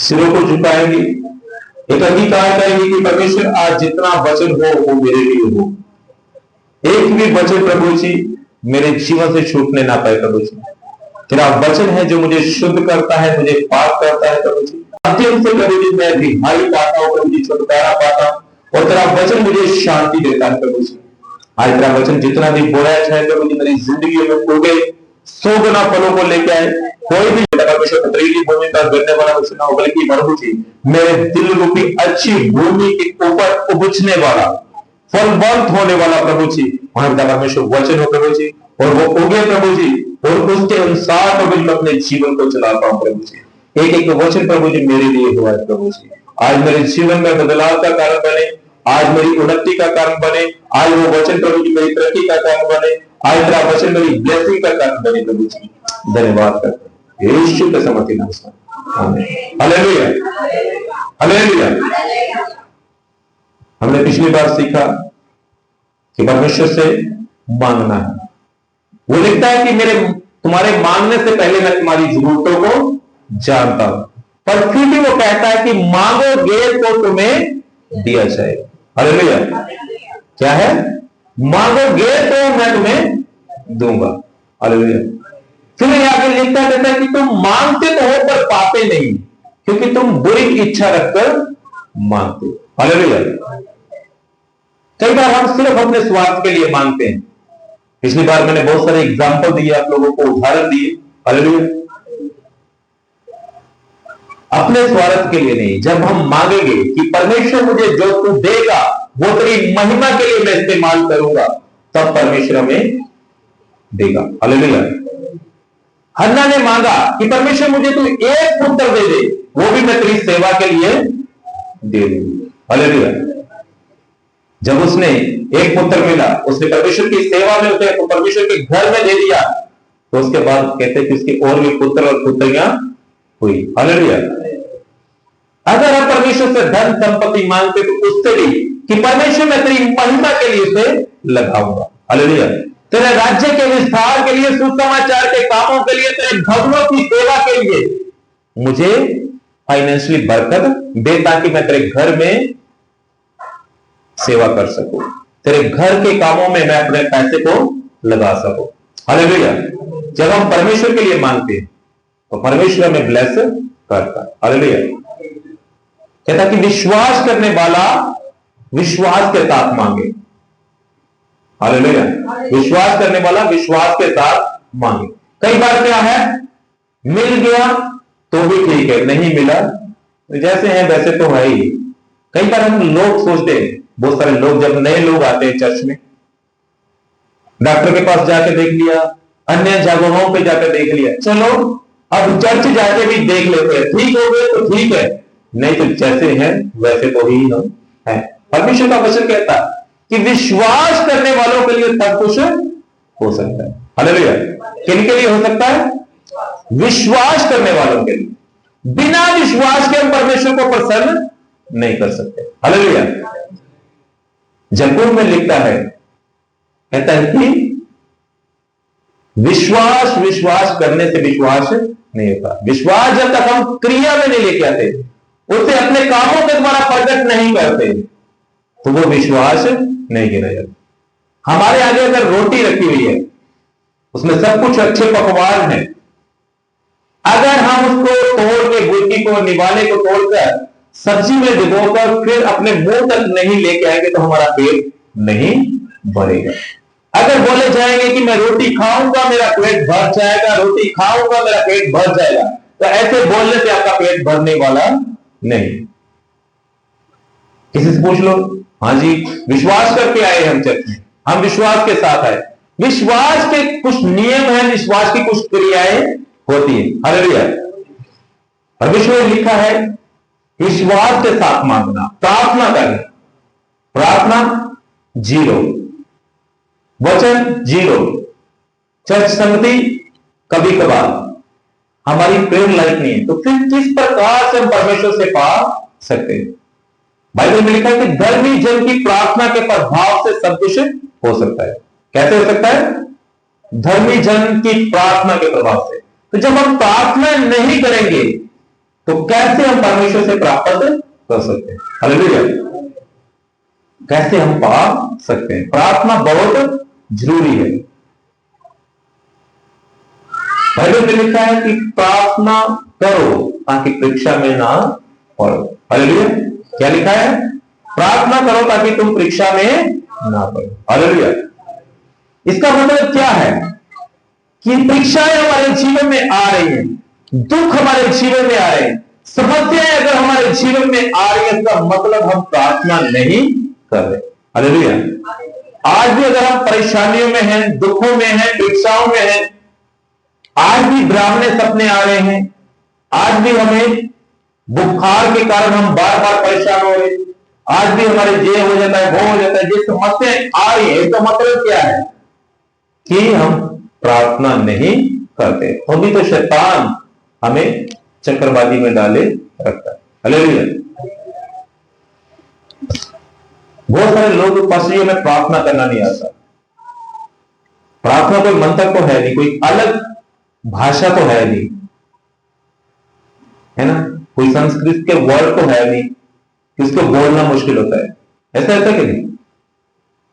सिरों को झुकाएंगे, एक अंगीकार करेंगे कि परमेश्वर आज जितना वचन हो वो मेरे लिए हो। एक भी वचन प्रभु जी मेरे जीवन से छूटने ना पाए प्रभु जी। तेरा वचन है जो मुझे शुद्ध करता है, मुझे पाप करता है प्रभु जी। माध्यम से प्रभु जी मैं रिहाई पाता हूँ प्रभु जी, छुटकारा पाता हूँ, और तेरा वचन मुझे शांति देता है प्रभु जी। आज तेरा वचन जितना भी बोया जाए प्रभु जी मेरी जिंदगी में उगे 100 गुना फलों को लेके आए। कोई भी परमेश्वर पथरीली भूमि पर गिरने वाला वचन ना हो, बल्कि प्रभु जी मेरे दिल रूपी अच्छी भूमि के ऊपर उपजने वाला, फलवंत होने वाला प्रभु जी वहां परमेश्वर वचन हो प्रभु जी, और वो उगे प्रभु जी, और उसके अनुसार प्रभु जी मैं अपने जीवन को चलाता हूं प्रभु जी। एक एक वचन प्रभु जी मेरे लिए हुआ है प्रभु जी। आज मेरे जीवन में बदलाव का कारण बने, आज मेरी उन्नति का कारण बने, आज वो वचन प्रभु जी मेरी तरक्की का कारण बने, आज तेरा वचन मेरी ब्लेसिंग का कारण बने प्रभु जी। धन्यवाद करते हैं यीशु के समर्थी नाम से, आमीन। Hallelujah, hallelujah. हमने पिछली बार सीखा कि परमेश्वर से मांगना है। वो लिखता है कि मेरे तुम्हारे मांगने से पहले मैं तुम्हारी जरूरतों को जानता हूं, पर फिर भी वो कहता है कि मांगोगे तो तुम्हें दिया जाएगा। हालेलुया। क्या है? मांगोगे तो मैं तुम्हें दूंगा। हालेलुया। फिर आगे लिखता है कि तुम मांगते तो हो पर पाते नहीं, क्योंकि तुम बुरी इच्छा रखकर मांगते हो। हालेलुया। कई बार हम सिर्फ अपने स्वार्थ के लिए मांगते हैं। पिछली बार मैंने बहुत सारे एग्जाम्पल दिए, आप लोगों को उदाहरण दिए। हालेलुया। अपने स्वार्थ के लिए नहीं। जब हम मांगेंगे कि परमेश्वर मुझे जो तू देगा वो तेरी महिमा के लिए मैं इस्तेमाल करूंगा, तब परमेश्वर हमें देगा। हालेलुया। हन्ना ने मांगा कि परमेश्वर मुझे तू एक पुत्र दे दे, वो भी मैं तेरी सेवा के लिए दे दूंगी। हालेलुया। जब उसने एक पुत्र मिला, उसने परमेश्वर की सेवा में उसे तो परमेश्वर के घर में दे दिया, तो उसके बाद कहते कि उसके और भी पुत्र और पुत्रियां हुई। हालेलुया। अगर हम परमेश्वर से धन संपत्ति मांगते तो उससे भी कि परमेश्वर मैं तेरी महिमा के लिए उसे लगाऊंगा। हालेलुया। तेरे राज्य के विस्तार के लिए, सुसमाचार के कामों के लिए, तेरे भक्तों की सेवा के लिए मुझे फाइनेंशियली बरकत दे, ताकि मैं तेरे घर में सेवा कर सकूं, तेरे घर के कामों में मैं अपने पैसे को लगा सकूं। हालेलुया। जब हम परमेश्वर के लिए मांगते हैं तो परमेश्वर हमें ब्लेस करता है। हालेलुया। कहता कि विश्वास करने वाला विश्वास के साथ मांगे। हालेलुया। विश्वास करने वाला विश्वास के साथ मांगे। कई बार क्या है, मिल गया तो भी ठीक है, नहीं मिला तो जैसे है वैसे तो है ही। कई बार हम लोग सोचते हैं, बहुत सारे लोग जब नए लोग आते हैं चर्च में, डॉक्टर के पास जाके देख लिया, अन्य जगहों पे जाकर देख लिया, चलो अब चर्च जाके भी देख लेते हैं, ठीक हो गए तो ठीक है, नहीं तो जैसे हैं वैसे तो ही हम हैं। परमेश्वर का वचन कहता है कि विश्वास करने वालों के लिए सब कुछ हो सकता है। हालेलुया। किन के लिए हो सकता है? विश्वास करने वालों के लिए। बिना विश्वास के हम परमेश्वर को प्रसन्न नहीं कर सकते। हालेलुया। जबूर में लिखता है, कहता है कि विश्वास करने से विश्वास नहीं होता। विश्वास जब तक हम क्रिया में नहीं लेके आते, उसे अपने कामों के द्वारा प्रकट नहीं करते, तो वो विश्वास नहीं गिना जाता। हमारे आगे अगर रोटी रखी हुई है, उसमें सब कुछ अच्छे पकवान है, अगर हम उसको तोड़ के, गुटकी को, निवाले को तोड़कर सब्जी में भिगोकर फिर अपने मुंह तक नहीं लेके आएंगे तो हमारा पेट नहीं भरेगा। अगर बोले जाएंगे कि मैं रोटी खाऊंगा मेरा पेट भर जाएगा, रोटी खाऊंगा मेरा पेट भर जाएगा, तो ऐसे बोलने से आपका पेट भरने वाला नहीं। किसी से पूछ लो, हाँ जी विश्वास करके आए हम चर्च में, हम विश्वास के साथ आए। विश्वास के कुछ नियम है, विश्वास की कुछ क्रियाएं होती है। हालेलुया। परमेश्वर ने लिखा है विश्वास के साथ मांगना, प्रार्थना करना। प्रार्थना 0, वचन 0, चर्च संगति कभी कभार, हमारी प्रेयर लाइफ नहीं है, तो फिर किस प्रकार से हम परमेश्वर से पा सकते हैं? बाइबल में लिखा है कि धर्मी जन की प्रार्थना के प्रभाव से सब कुछ हो सकता है। कैसे हो सकता है? धर्मी जन की प्रार्थना के प्रभाव से। तो जब हम प्रार्थना नहीं करेंगे तो कैसे हम परमेश्वर से प्राप्त कर सकते हैं? हालेलुया। कैसे हम पा सकते हैं? प्रार्थना बहुत जरूरी है। बाइबल में लिखा है कि प्रार्थना करो ताकि परीक्षा में ना पड़ो। हालेलुया। क्या लिखा है? प्रार्थना करो ताकि तुम परीक्षा में ना पड़ो। हालेलुया। इसका मतलब क्या है कि परीक्षाएं हमारे जीवन में आ रही हैं, दुख हमारे जीवन में आ रहे हैं, समस्याएं अगर हमारे जीवन में आ रही है, इसका मतलब हम प्रार्थना नहीं कर रहे। हालेलुया। आज भी अगर हम परेशानियों में हैं, दुखों में हैं, परीक्षाओं में हैं, आज भी डरावने सपने आ रहे हैं, आज भी हमें बुखार के कारण हम बार बार परेशान हो रहे हैं, आज भी हमारे ये हो जाता है, वो हो जाता है, ये समस्याएं आ रही है, इसका मतलब क्या है कि हम प्रार्थना नहीं करते, तभी तो शैतान हमें चक्रवादी में डाले रखता है। हालेलुया। बहुत सारे लोग पास्टर में प्रार्थना करना नहीं आता। प्रार्थना कोई मंत्र तो है नहीं, कोई अलग भाषा तो है नहीं, है ना, कोई संस्कृत के वर्ड तो है नहीं कि उसको बोलना मुश्किल होता है। ऐसा ऐसा कि नहीं?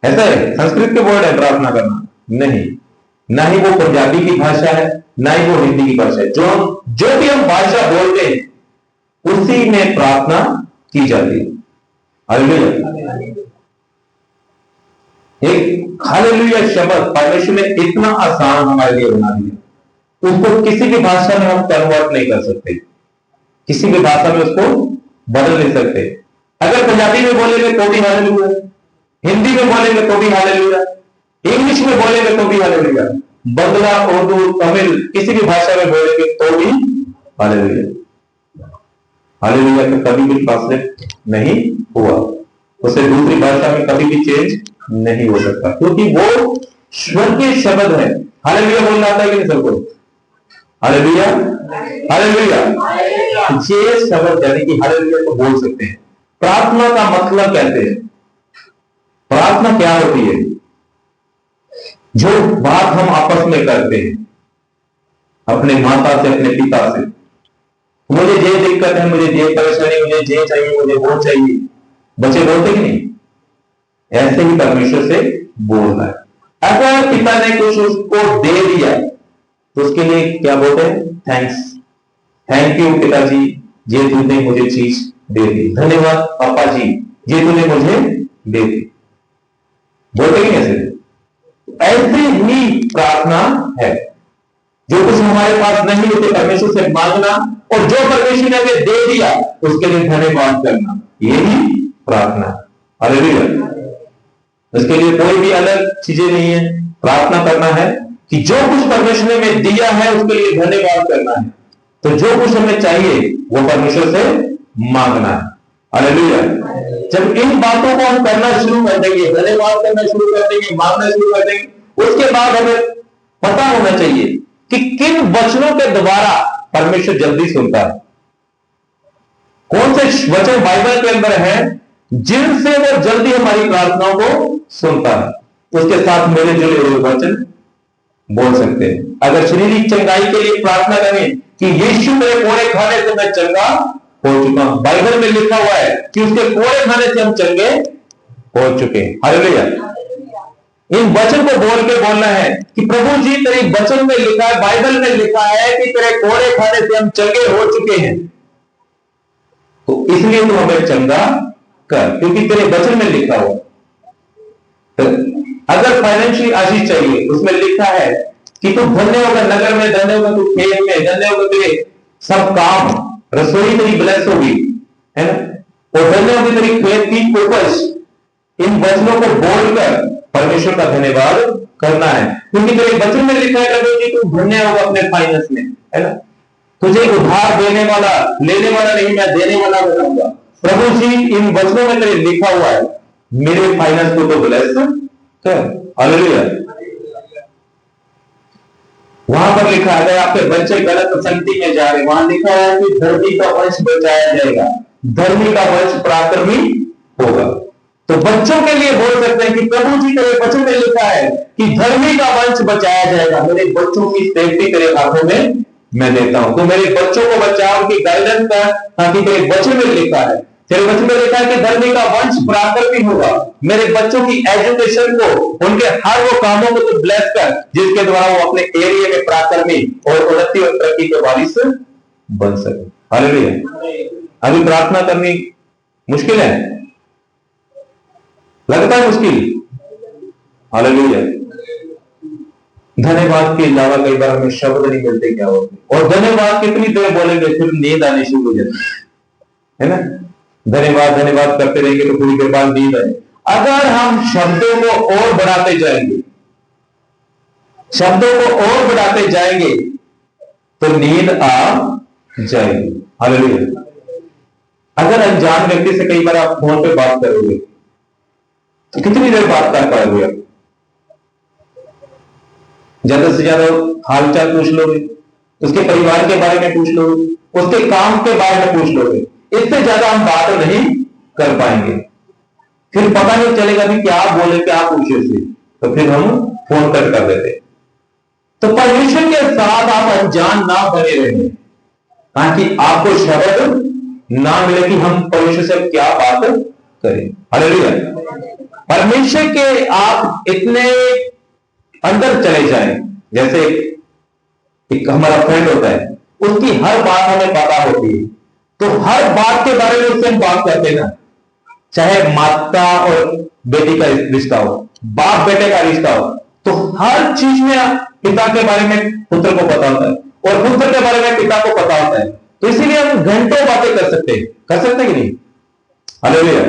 ऐसा है संस्कृत के वर्ड है प्रार्थना करना? नहीं, ना ही वो पंजाबी की भाषा है, ना ही वो हिंदी की भाषा है। जो भी हम भाषा बोलते हैं उसी में प्रार्थना की जाती है। हालेलुया। एक हालेलुया शब्द परमेश्वर ने इतना आसान हमारे लिए बना दिया, उसको किसी भी भाषा में हम कन्वर्ट नहीं कर सकते, किसी भी भाषा में उसको बदल नहीं सकते। अगर पंजाबी में बोलेंगे तो भी हालेलुया, हिंदी में बोलेंगे तो भी हालेलुया, इंग्लिश में बोलेंगे तो भी हालेलुया, बंगला, उर्दू, तमिल, किसी भी भाषा में बोलेंगे तो भी हालेलुया। हालेलुया का कभी भी ट्रांसलेट नहीं हुआ, उसे दूसरी भाषा में कभी भी चेंज नहीं हो सकता, क्योंकि वो स्वर्गीय शब्द है। हालेलुया बोलना आता है कि नहीं सबको? Hallelujah, hallelujah. ये शब्द यानी कि हालेलुया को बोल सकते हैं। प्रार्थना का मतलब कहते हैं, प्रार्थना क्या होती है? जो बात हम आपस में करते हैं अपने माता से, अपने पिता से, मुझे ये दिक्कत है, मुझे ये परेशानी, मुझे ये चाहिए, मुझे वो चाहिए, बच्चे बोलते कि नहीं? ऐसे ही परमेश्वर से बोलना है। अगर पिता ने कुछ उसको दे दिया तो उसके लिए क्या बोलते हैं? थैंक्स, थैंक यू पिताजी, ये तूने मुझे चीज दे दी, धन्यवाद पापा जी, ये तूने मुझे दे दी, बोलते ही ऐसे। ऐसे ही प्रार्थना है, जो कुछ हमारे पास नहीं होते परमेश्वर से मांगना, और जो परमेश्वर ने हमें दे दिया उसके लिए धन्यवाद करना, यही प्रार्थना। हालेलुया। उसके लिए कोई भी अलग चीजें नहीं है। प्रार्थना करना है कि जो कुछ परमेश्वर ने हमें दिया है उसके लिए धन्यवाद करना है, तो जो कुछ हमें चाहिए वो परमेश्वर से मांगना है। हालेलुया। जब इन बातों को हम करना शुरू कर देंगे, धन्यवाद करना शुरू कर देंगे, मांगना शुरू कर देंगे, उसके बाद हमें पता होना चाहिए कि किन वचनों के द्वारा परमेश्वर जल्दी सुनता है, कौन से वचन बाइबल के अंदर है जिनसे वो जल्दी हमारी प्रार्थनाओं को सुनता है। उसके साथ मेरे जुड़े हुए वचन बोल सकते हैं। अगर शारीरिक चंगाई के लिए प्रार्थना करें कि यीशु मेरे कोड़े खाने से मैं चंगा हो चुका हूं, बाइबल में लिखा हुआ है कि उसके कोड़े खाने से हम चंगे हो चुके हैं। हालेलुया। इन वचन को बोल के बोलना है कि प्रभु जी तेरे वचन में लिखा है, बाइबल में लिखा है कि तेरे कोड़े खाने से हम चंगे हो चुके हैं, तो इसलिए तू हमें चंगा कर, क्योंकि तेरे वचन में लिखा हुआ। तो अगर फाइनेंशियली आशीष चाहिए, उसमें लिखा है कि तू धन्य होगा नगर में, धन्य होगा तू खेत में, धन्य होगा तेरे सब काम, रसोई तेरी ब्लेस होगी, है ना, और धन्य होगी तेरी खेत की उपज। इन वचनों को बोलकर परमेश्वर का धन्यवाद करना है, क्योंकि तेरे वचन में लिखा है कि तू धन्य होगा अपने फाइनेंस में, है ना, तुझे उधार देने वाला, लेने वाला नहीं, मैं देने वाला बनाऊंगा। प्रभु जी इन वचनों में तेरे लिखा हुआ है, मेरे फाइनेंस को तो ब्लेस कर। हालेलुया। वहां पर लिखा है, अगर आपके बच्चे गलत संगति में जा रहे, वहां लिखा है कि धर्मी का वंश बचाया जाएगा, धर्मी का वंश पराक्रमी होगा। तो बच्चों के लिए बोल सकते हैं कि प्रभु जी तेरे वचन में लिखा है कि धर्मी का वंश बचाया जाएगा, मेरे बच्चों की सेफ्टी तेरे हाथों में मैं देता हूं। तो मेरे बच्चों को बचा, उनकी गाइडेंस कर, ताकि तेरे वचन में लिखा है, तेरे वचन में लिखा है कि धर्मी का वंश पराक्रमी होगा। मेरे बच्चों की एजुकेशन को, उनके हर वो कामों को तो ब्लेस कर जिसके द्वारा वो अपने एरिया में पराक्रमी और उन्नति और तरक्की के वारिस बन सके। हालेलुया। अभी प्रार्थना करनी मुश्किल है, लगता है मुश्किल। हालेलुया। धन्यवाद के अलावा कई बार हमें शब्द नहीं मिलते क्या होते, और धन्यवाद कितनी देर बोलेंगे फिर नींद आनी शुरू हो जाती है ना। धन्यवाद धन्यवाद करते रहेंगे तो थोड़ी देर बाद नींद आए। अगर हम शब्दों को और बढ़ाते जाएंगे, शब्दों को और बढ़ाते जाएंगे तो नींद आ जाएगी। हालेलुया। अगर अनजान व्यक्ति से कई बार आप फोन पे बात करोगे तो कितनी देर बात कर पाओगे आप? ज्यादा से ज्यादा हालचाल पूछ लोगे, उसके परिवार के बारे में पूछ लोगे, उसके काम के बारे में पूछ लोगे, इससे ज्यादा हम बात नहीं कर पाएंगे। फिर पता नहीं चलेगा कि क्या बोले क्या पूछे से, तो फिर हम फोन कट कर देते। तो परमेश्वर के साथ आप अनजान ना बने रहे, ताकि आपको शब्द ना मिले कि हम परमेश्वर से क्या बात करें। हालेलुया। परमेश्वर के आप इतने अंदर चले जाएं, जैसे एक हमारा फ्रेंड होता है, उसकी हर बात हमें पता होती है, तो हर बात के बारे में उससे हम बात करते हैं ना। चाहे माता और बेटी का रिश्ता हो, बाप बेटे का रिश्ता हो, तो हर चीज में पिता के बारे में पुत्र को पता होता है और पुत्र के बारे में पिता को पता होता है। तो इसीलिए हम घंटों बातें कर सकते हैं कि नहीं? हालेलुया।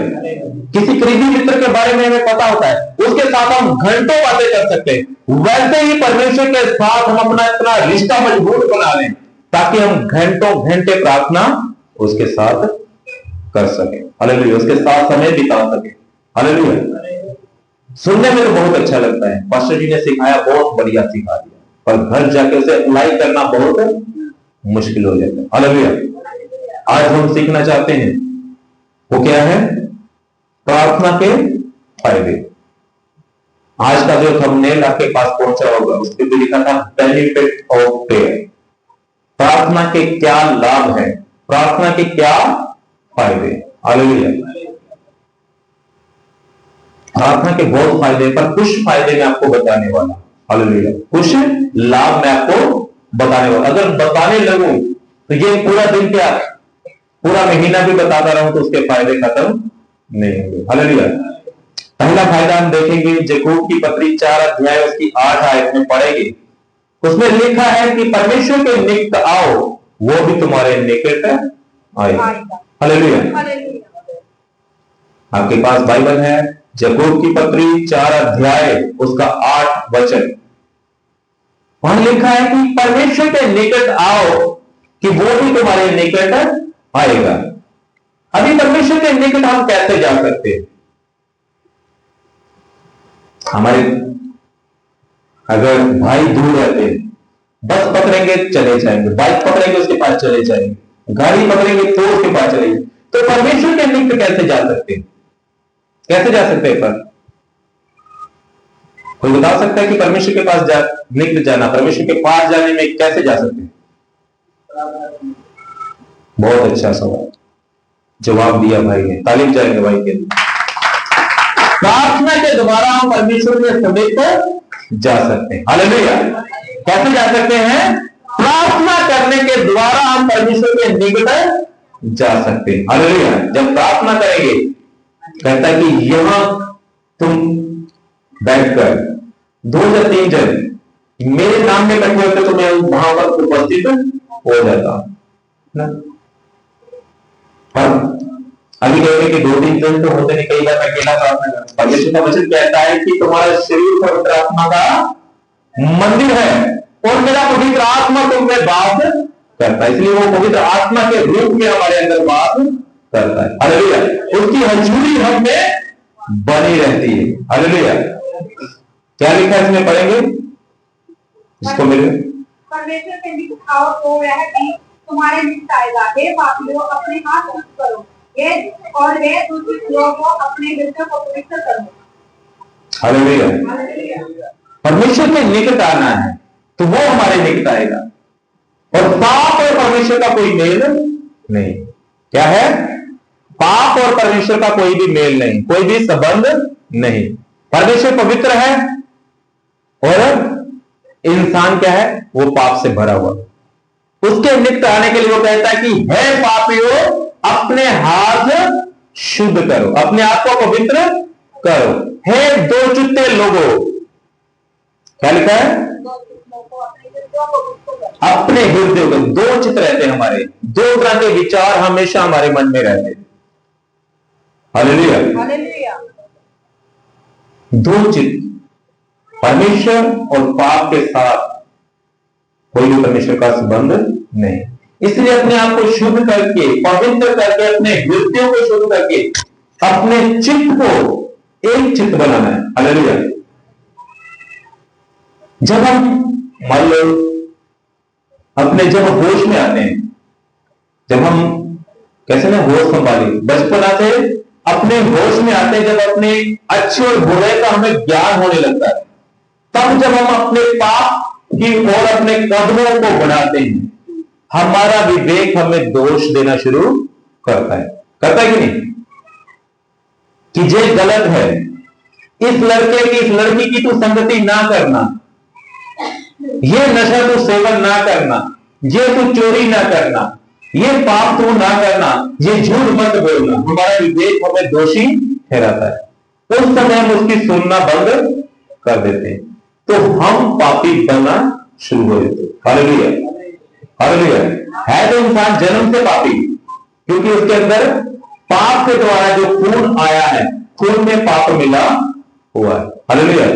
किसी करीबी मित्र के बारे में हमें पता होता है, उसके साथ हम घंटों बातें कर सकते हैं। वैसे ही परमेश्वर के साथ हम अपना इतना रिश्ता मजबूत बना लें ताकि हम घंटों घंटे प्रार्थना उसके साथ कर सके। हालेलुया। उसके साथ समय बिता सके। हालेलुया। सुनने में तो बहुत अच्छा लगता है, पास्टर जी ने सिखाया, बहुत बढ़िया सिखा दिया, पर घर जाके उसे अप्लाई करना बहुत मुश्किल हो जाता है। हालेलुया। आज हम सीखना चाहते हैं वो क्या है? प्रार्थना के फायदे। आज का जो थंबनेल आपके पास पहुंचा होगा उस पर भी लिखा था बेनिफिट ऑफ प्रेयर। प्रार्थना के क्या लाभ है, प्रार्थना के क्या फायदे। हालेलुया। प्रार्थना के बहुत फायदे, पर कुछ फायदे मैं आपको बताने वाला। हालेलुया। कुछ लाभ मैं आपको बताने वाला। अगर बताने लगूं तो ये पूरा दिन क्या, पूरा महीना भी बताता रहूं तो उसके फायदे खत्म नहीं होंगे। हालेलुया। पहला फायदा हम देखेंगे, याकूब की पत्री 4 अध्याय उसकी 8 आयत में पढ़ेंगे। उसमें लिखा है कि परमेश्वर के निकट आओ, वो भी तुम्हारे निकट आएगा। हालेलुया। आपके पास बाइबल है, याकूब की पत्री 4 अध्याय उसका 8 वचन, वहां लिखा है कि परमेश्वर के निकट आओ कि वो भी तुम्हारे निकट आएगा। अभी परमेश्वर के निकट हम कैसे जा सकते हैं? हमारे अगर भाई दूर रहते हैं, बस पकड़ेंगे चले जाएंगे, बाइक पकड़ेंगे उसके पास चले जाएंगे, गाड़ी पकड़ेंगे तो उसके पास चले जाएंगे। तो परमेश्वर के निकट कैसे जा सकते हैं? कैसे जा सकते हैं? पर कोई बता सकता है कि परमेश्वर के पास निकट जाना, परमेश्वर के पास जाने में कैसे जा सकते हैं? बहुत अच्छा सवाल जवाब दिया भाई ने, तालीम जाएंगे भाई के लिए। प्रार्थना के द्वारा हम परमेश्वर के समीप जा सकते हैं। हालेलुया। कैसे जा सकते हैं? प्रार्थना करने के द्वारा हम परमेश्वर के निकट जा सकते हैं। हालेलुया। जब प्रार्थना करेंगे, कहता है कि यहां तुम बैठकर 2 या 3 जन मेरे नाम में बैठे होते तो मैं वहां पर उपस्थित हो जाता ना। अभी कहेंगे कि 2-3 जन तो होते नहीं, कई बार अकेला प्रार्थना करता। परमेश्वर का वचन कहता है कि तुम्हारा शरीर पवित्र आत्मा का मंदिर है और मेरा पवित्र आत्मा तुम में बात करता है, इसलिए वो पवित्र आत्मा के रूप में हमारे अंदर बात करता है। हालेलुया। उसकी हजूरी हम में बनी रहती है। हालेलुया। क्या लिखा है इसमें, पढ़ेंगे इसको मेरे। परमेश्वर के निकट आओ तो वह भी तुम्हारे निकट आएगा। हे पापियों, अपने हाथ शुद्ध करो और वे दूषित लोगों को अपने हृदय को पवित्र करो। हालेलुया। परमेश्वर के निकट आना है तो वो हमारे निकट आएगा। और पाप और परमेश्वर का कोई मेल नहीं। क्या है? पाप और परमेश्वर का कोई भी मेल नहीं, कोई भी संबंध नहीं। परमेश्वर पवित्र है और इंसान क्या है? वो पाप से भरा हुआ। उसके निकट आने के लिए वो कहता है कि हे पापियों, अपने हाथ शुद्ध करो, अपने आप को पवित्र करो। हे दो चित्ते लोगों, क्या लिखा है? अपने हृदय में दो चित्त रहते हैं हमारे, दो तरह के विचार हमेशा हमारे मन में रहते हैं। हालेलुया। हालेलुया। दो चित्त, परमेश्वर और पाप के साथ कोई भी परमेश्वर का संबंध नहीं। इसलिए अपने आप को शुद्ध करके, पवित्र करके, अपने हृदयों को शुद्ध करके अपने चित्त को एक चित्त बनाना है। हालेलुया। जब हम मान लो अपने जब होश में आते हैं, जब हम कैसे ना होश संभाली, बचपना से अपने होश में आते हैं, जब अपने अच्छे और बुरे का हमें ज्ञान होने लगता है, तब जब हम अपने पाप की ओर अपने कदमों को बढ़ाते हैं, हमारा विवेक हमें दोष देना शुरू करता है कि नहीं? कि ये गलत है, इस लड़के की, इस लड़की की तू संगति ना करना, ये नशा तू सेवन ना करना, ये तू चोरी ना करना, ये पाप तू ना करना, ये झूठ मत बोलना। हमारा विवेक हमें दोषी ठहराता है। उस समय हम उसकी सुनना बंद कर देते हैं, तो हम पापी बनना शुरू हो जाते हैं। Hallelujah, hallelujah. है तो इंसान जन्म से पापी, क्योंकि उसके अंदर पाप के द्वारा जो खून आया है, खून में पाप मिला हुआ है। हालेलुया।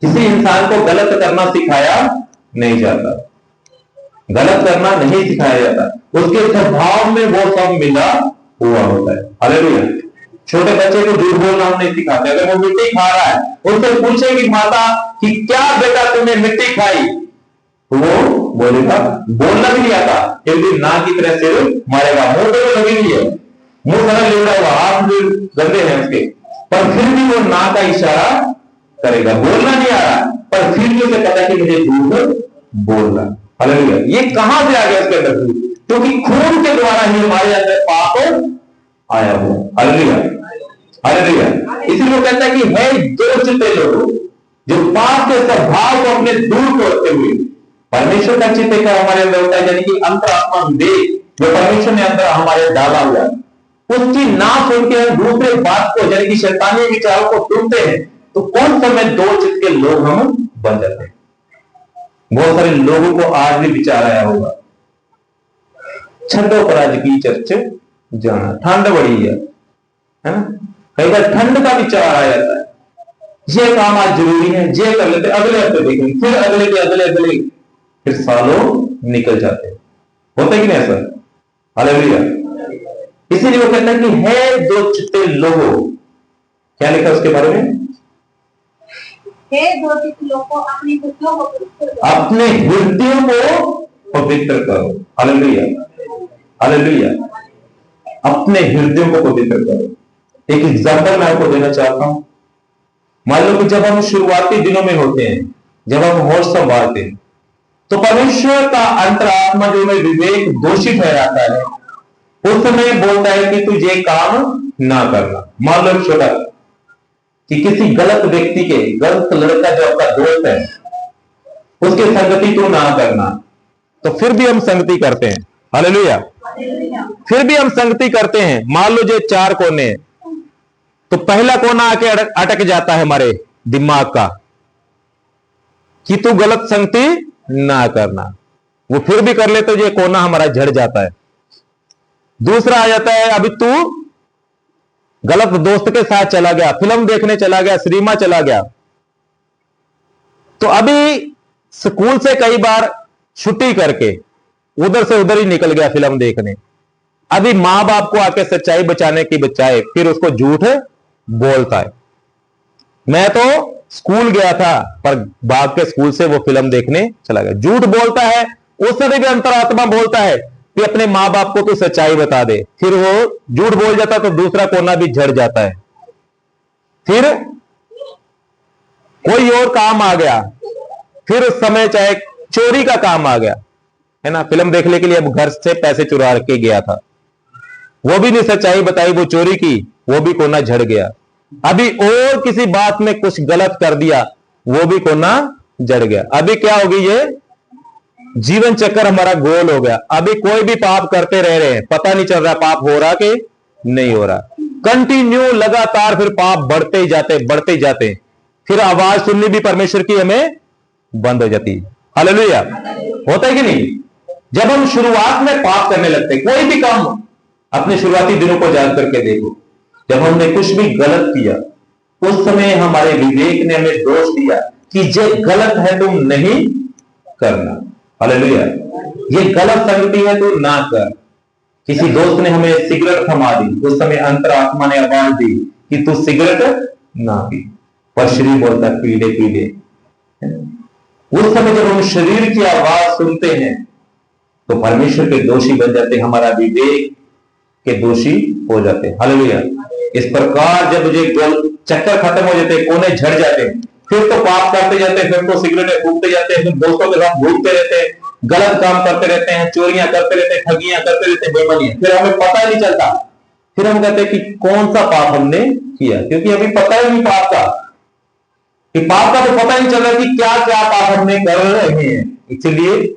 किसी इंसान को गलत करना सिखाया नहीं जाता, गलत करना नहीं सिखाया जाता, उसके स्वभाव में वो सब मिला हुआ होता है। हालेलुया। छोटे बच्चे को झूठ बोलना हम नहीं सिखाते। अगर वो मिट्टी खा रहा है, उससे पूछे कि माता कि क्या बेटा तुमने मिट्टी खाई, तो वो बोलेगा, बोलना भी नहीं आता, फिर भी ना की तरह से मारेगा। मुंह तो लगी हुई है, मुंह सारा लिबड़ा हुआ, हाथ भी गंदे हैं उसके, पर फिर भी वो ना का इशारा करेगा। बोलना नहीं आ रहा, पर फिर भी उसे पता है कि मुझे झूठ बोलना। हालेलुया। ये कहां से आ गया उसके अंदर झूठ? क्योंकि खून के द्वारा ही हमारे अंदर पाप आया हुआ। Hallelujah, hallelujah. इसलिए वो कहता है कि है दो चित्ते लोग जो पाप के स्वभाव को अपने दूर करते हुए परमेश्वर का चित्त का हमारे अंदर होता है, यानी कि अंतरात्मा विवेक जो परमेश्वर ने अंदर हमारे डाला हुआ है, उसकी ना सुन के हम दूसरे बात को, यानी कि शैतानी विचारों को सुनते हैं, तो कौन समय दो चित्त के लोग हम बन जाते हैं। बहुत सारे लोगों को आज भी विचार आया होगा, छंदों पर आज की चर्च जाना, ठंड बड़ी है ना, कई बार ठंड का विचार आ जाता है, ये काम आज जरूरी है, ये कर लेते, अगले हफ्ते देखेंगे, फिर अगले के अगले, फिर सालों निकल जाते हैं। होता है कि नहीं ऐसा? हालेलुया। इसीलिए वो कहता है कि है दो चित्ते लोगों, क्या लिखा उसके बारे में? हे दो चित्ते लोगों, अपने हृदयों को पवित्र करो, अपने हृदयों को पवित्र करो। Hallelujah, hallelujah. अपने हृदयों को पवित्र करो। एक एग्जाम्पल मैं आपको देना चाहता हूं। मान लो कि जब हम शुरुआती दिनों में होते हैं, जब हम होश संभालते हैं, तो परमेश्वर का अंतरात्मा जो हमें विवेक दोषी ठहराता है, उस समय बोलता है कि तू ये काम ना करना। मान लो छोटा कि किसी गलत व्यक्ति के, गलत लड़का जो आपका दोस्त है, उसके संगति तू ना करना, तो फिर भी हम संगति करते हैं। हालेलुया। फिर भी हम संगति करते हैं। मान लो जो चार कोने हैं, तो पहला कोना आके अटक जाता है हमारे दिमाग का कि तू गलत संगति ना करना, वो फिर भी कर ले तो ये कोना हमारा झड़ जाता है। दूसरा आ जाता है, अभी तू गलत दोस्त के साथ चला गया, फिल्म देखने चला गया, सिनेमा चला गया, तो अभी स्कूल से कई बार छुट्टी करके उधर से उधर ही निकल गया फिल्म देखने। अभी मां बाप को आके सच्चाई बचाने की बचाए फिर उसको झूठ बोलता है, मैं तो स्कूल गया था, पर भाग के स्कूल से वो फिल्म देखने चला गया। झूठ बोलता है। उस समय भी अंतरात्मा बोलता है कि अपने मां बाप को तो सच्चाई बता दे, फिर वो झूठ बोल जाता तो दूसरा कोना भी झड़ जाता है। फिर कोई और काम आ गया, फिर उस समय चाहे चोरी का काम आ गया, है ना, फिल्म देखने के लिए अब घर से पैसे चुरा के गया था, वो भी नहीं सच्चाई बताई, वो चोरी की, वो भी कोना झड़ गया। अभी और किसी बात में कुछ गलत कर दिया, वो भी कोना जड़ गया। अभी क्या होगी, ये जीवन चक्कर हमारा गोल हो गया। अभी कोई भी पाप करते रह रहे हैं, पता नहीं चल रहा पाप हो रहा कि नहीं हो रहा, कंटिन्यू लगातार फिर पाप बढ़ते ही जाते, फिर आवाज सुननी भी परमेश्वर की हमें बंद हो जाती है। हालेलुया, होता है कि नहीं? जब हम शुरुआत में पाप करने लगते हैं, कोई भी काम अपने शुरुआती दिनों को याद करके देखो, जब हमने कुछ भी गलत किया, उस समय हमारे विवेक ने हमें दोष दिया कि ये गलत है, तुम नहीं करना। हालेलुया, ये गलत संगति है, तो ना कर। किसी दोस्त ने हमें सिगरेट थमा दी, उस समय अंतरात्मा ने आवाज दी कि तू सिगरेट ना पी, पर शरीर बोलता पीले पीले। उस समय जब हम शरीर की आवाज सुनते हैं तो परमेश्वर के दोषी बन जाते हैं, हमारा विवेक के दोषी हो जाते हैं। हालेलुया, इस प्रकार जब मुझे चक्कर खत्म हो जाते हैं, कोने झड़ जाते हैं, फिर तो पाप करते जाते हैं, फिर तो सिगरेटें फूकते जाते हैं, फिर दोस्तों के साथ घूमते रहते हैं, गलत काम करते रहते हैं, चोरियां करते रहते हैं, ठगियां करते रहते हैं, बेईमानियां, फिर हमें पता ही नहीं चलता। फिर हम कहते हैं कि कौन सा पाप हमने किया, क्योंकि अभी पता ही नहीं पाप का, कि पाप का तो पता ही नहीं चल रहा कि क्या क्या पाप हमने कर रहे हैं। इसलिए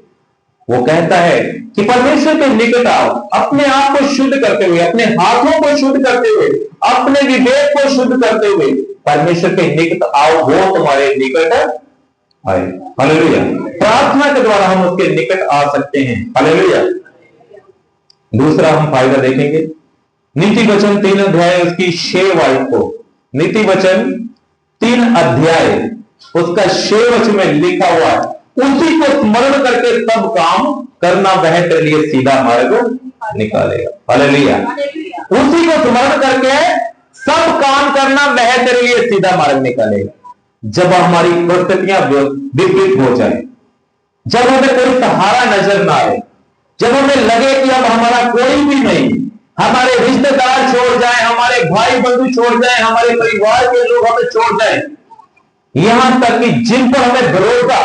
वो कहता है कि परमेश्वर के निकट आओ, अपने आप को शुद्ध करते हुए, अपने हाथों को शुद्ध करते हुए, अपने विवेक को शुद्ध करते हुए परमेश्वर के निकट आओ, वो तुम्हारे निकट आए। हालेलुया, प्रार्थना के द्वारा हम उसके निकट आ सकते हैं। हालेलुया। दूसरा हम फायदा देखेंगे, नीति वचन 3 अध्याय उसकी 6 वाक्य को, नीति वचन 3 अध्याय उसका 6 वचन में लिखा हुआ है, उसी को स्मरण करके सब काम करना वह तेरे लिए सीधा मार्ग निकालेगा। हालेलुया, उसी को स्मरण करके सब काम करना वह तेरे लिए सीधा मार्ग निकालेगा। जब हमारी परिस्थितियां विपरीत हो जाए, जब हमें कोई सहारा नजर ना आए, जब हमें लगे कि अब हमारा कोई भी नहीं, हमारे रिश्तेदार छोड़ जाए, हमारे भाई बंधु छोड़ जाए, हमारे परिवार के लोग हमें छोड़ जाए, यहां तक कि जिन पर हमें भरोसा